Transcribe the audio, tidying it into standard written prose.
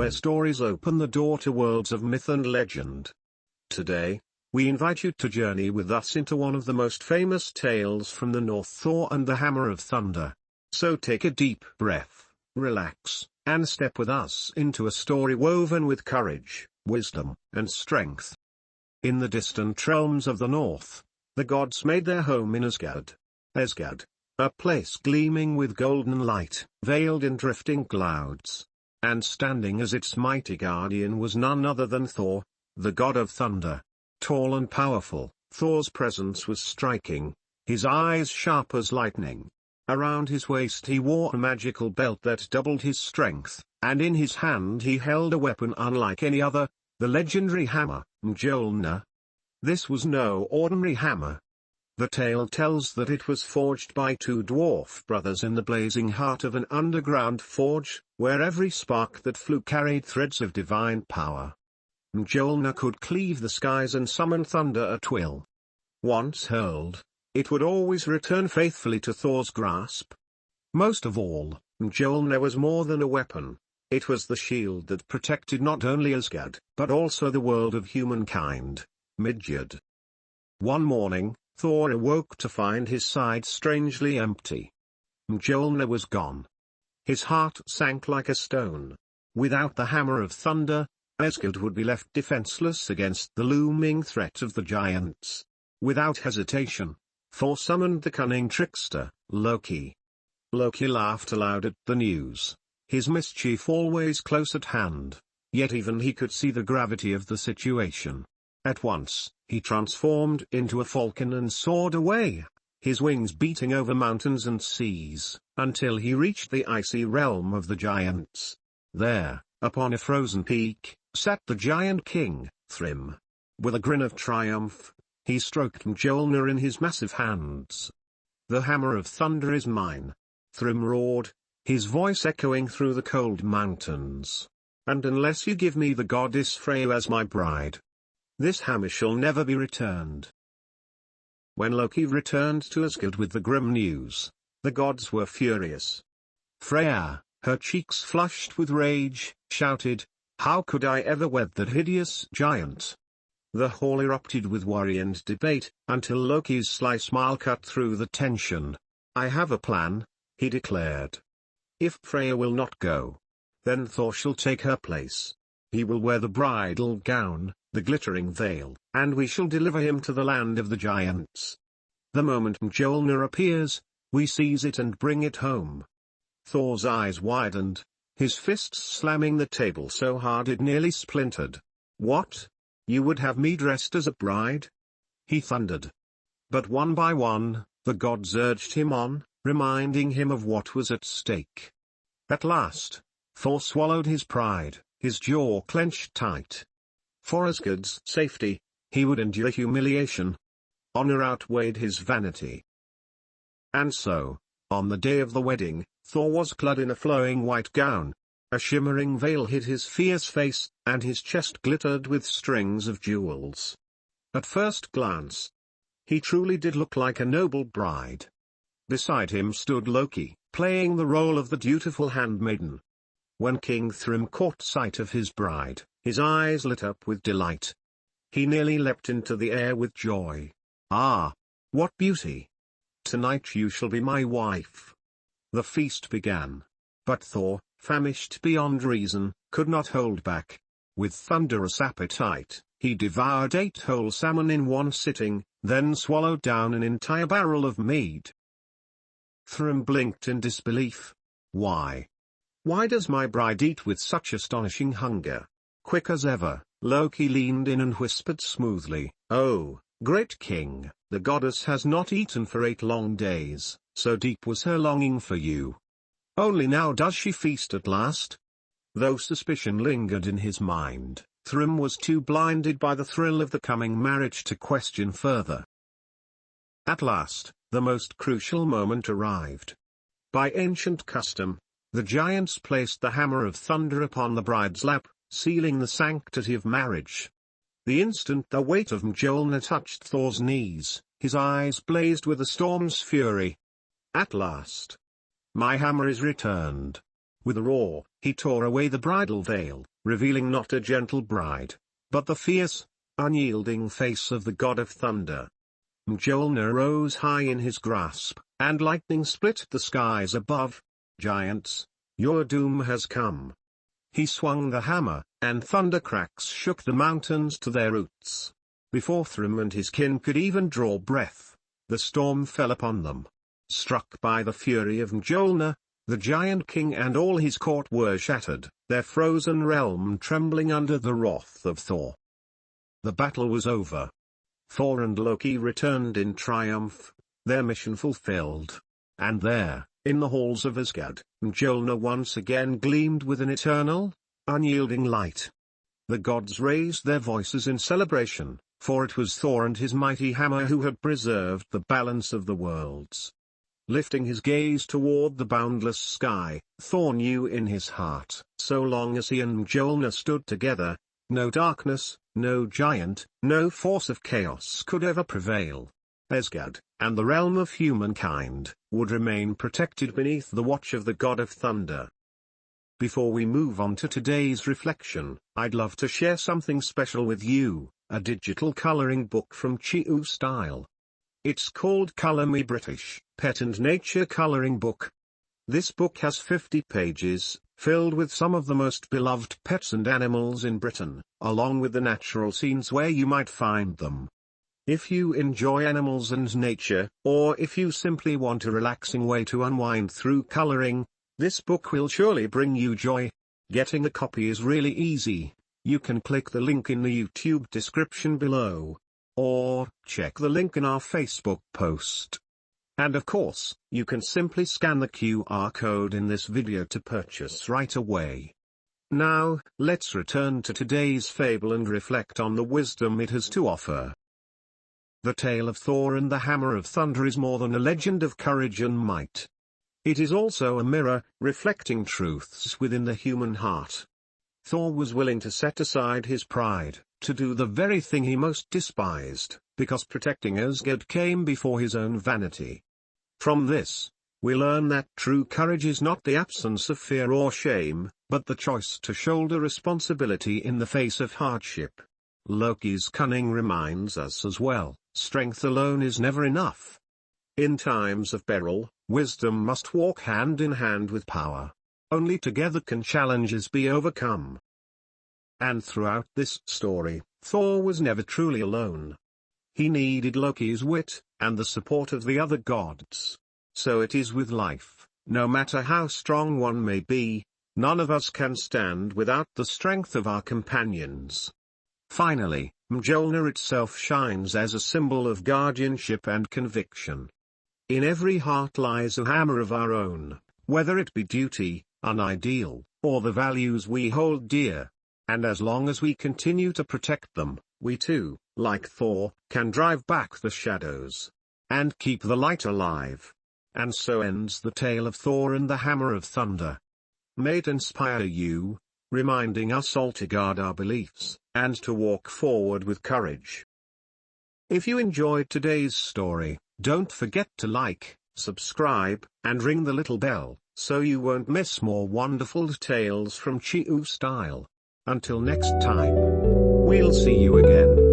where stories open the door to worlds of myth and legend. Today, we invite you to journey with us into one of the most famous tales from the North, Thor and the Hammer of Thunder. So take a deep breath, relax, and step with us into a story woven with courage, wisdom, and strength. In the distant realms of the North, the gods made their home in Asgard. Asgard, a place gleaming with golden light, veiled in drifting clouds. And standing as its mighty guardian was none other than Thor, the god of thunder. Tall and powerful, Thor's presence was striking, his eyes sharp as lightning. Around his waist he wore a magical belt that doubled his strength, and in his hand he held a weapon unlike any other, the legendary hammer, Mjolnir. This was no ordinary hammer. The tale tells that it was forged by two dwarf brothers in the blazing heart of an underground forge, where every spark that flew carried threads of divine power. Mjolnir could cleave the skies and summon thunder at will. Once hurled, it would always return faithfully to Thor's grasp. Most of all, Mjolnir was more than a weapon. It was the shield that protected not only Asgard, but also the world of humankind, Midgard. One morning, Thor awoke to find his side strangely empty. Mjolnir was gone. His heart sank like a stone. Without the hammer of thunder, Asgard would be left defenseless against the looming threat of the giants. Without hesitation, Thor summoned the cunning trickster, Loki. Loki laughed aloud at the news, his mischief always close at hand, yet even he could see the gravity of the situation. At once, he transformed into a falcon and soared away, his wings beating over mountains and seas, until he reached the icy realm of the giants. There, upon a frozen peak, sat the giant king, Thrym. With a grin of triumph, he stroked Mjolnir in his massive hands. "The hammer of thunder is mine," Thrym roared, his voice echoing through the cold mountains. "And unless you give me the goddess Freya as my bride, this hammer shall never be returned." When Loki returned to Asgard with the grim news, the gods were furious. Freya, her cheeks flushed with rage, shouted, "How could I ever wed that hideous giant?" The hall erupted with worry and debate, until Loki's sly smile cut through the tension. "I have a plan," he declared. "If Freya will not go, then Thor shall take her place. He will wear the bridal gown, the glittering veil, and we shall deliver him to the land of the giants. The moment Mjolnir appears, we seize it and bring it home." Thor's eyes widened, his fists slamming the table so hard it nearly splintered. "What? You would have me dressed as a bride?" he thundered. But one by one, the gods urged him on, reminding him of what was at stake. At last, Thor swallowed his pride, his jaw clenched tight. For Asgard's safety, he would endure humiliation. Honor outweighed his vanity. And so, on the day of the wedding, Thor was clad in a flowing white gown. A shimmering veil hid his fierce face, and his chest glittered with strings of jewels. At first glance, he truly did look like a noble bride. Beside him stood Loki, playing the role of the dutiful handmaiden. When King Thrym caught sight of his bride, his eyes lit up with delight. He nearly leapt into the air with joy. "Ah! What beauty! Tonight you shall be my wife." The feast began. But Thor, famished beyond reason, could not hold back. With thunderous appetite, he devoured 8 whole salmon in one sitting, then swallowed down an entire barrel of mead. Thrym blinked in disbelief. Why does my bride eat with such astonishing hunger?" Quick as ever, Loki leaned in and whispered smoothly, "Oh, great king, the goddess has not eaten for 8 long days, so deep was her longing for you. Only now does she feast at last." Though suspicion lingered in his mind, Thrym was too blinded by the thrill of the coming marriage to question further. At last, the most crucial moment arrived. By ancient custom, the giants placed the hammer of thunder upon the bride's lap, sealing the sanctity of marriage. The instant the weight of Mjolnir touched Thor's knees, his eyes blazed with a storm's fury. "At last! My hammer is returned." With a roar, he tore away the bridal veil, revealing not a gentle bride, but the fierce, unyielding face of the god of thunder. Mjolnir rose high in his grasp, and lightning split the skies above. Giants, your doom has come. He swung the hammer, and thunder cracks shook the mountains to their roots. Before Thrym and his kin could even draw breath, the storm fell upon them. Struck by the fury of Mjolnir, the giant king and all his court were shattered, their frozen realm trembling under the wrath of Thor. The battle was over. Thor and Loki returned in triumph, their mission fulfilled. And there, in the halls of Asgard, Mjolnir once again gleamed with an eternal, unyielding light. The gods raised their voices in celebration, for it was Thor and his mighty hammer who had preserved the balance of the worlds. Lifting his gaze toward the boundless sky, Thor knew in his heart, so long as he and Mjolnir stood together, no darkness, no giant, no force of chaos could ever prevail. Asgard, and the realm of humankind, would remain protected beneath the watch of the god of thunder. Before we move on to today's reflection, I'd love to share something special with you, a digital coloring book from Chiu style. It's called Color Me British, Pet and Nature Coloring Book. This book has 50 pages, filled with some of the most beloved pets and animals in Britain, along with the natural scenes where you might find them. If you enjoy animals and nature, or if you simply want a relaxing way to unwind through coloring, this book will surely bring you joy. Getting a copy is really easy. You can click the link in the YouTube description below, or check the link in our Facebook post. And of course, you can simply scan the QR code in this video to purchase right away. Now, let's return to today's fable and reflect on the wisdom it has to offer. The tale of Thor and the Hammer of Thunder is more than a legend of courage and might. It is also a mirror, reflecting truths within the human heart. Thor was willing to set aside his pride, to do the very thing he most despised, because protecting Asgard came before his own vanity. From this, we learn that true courage is not the absence of fear or shame, but the choice to shoulder responsibility in the face of hardship. Loki's cunning reminds us as well, strength alone is never enough. In times of peril, wisdom must walk hand in hand with power. Only together can challenges be overcome. And throughout this story, Thor was never truly alone. He needed Loki's wit, and the support of the other gods. So it is with life, no matter how strong one may be, none of us can stand without the strength of our companions. Finally, Mjolnir itself shines as a symbol of guardianship and conviction. In every heart lies a hammer of our own, whether it be duty, an ideal, or the values we hold dear. And as long as we continue to protect them, we too, like Thor, can drive back the shadows and keep the light alive. And so ends the tale of Thor and the Hammer of Thunder. May it inspire you, reminding us all to guard our beliefs, and to walk forward with courage. If you enjoyed today's story, don't forget to like, subscribe, and ring the little bell, so you won't miss more wonderful tales from Chiu style. Until next time, we'll see you again.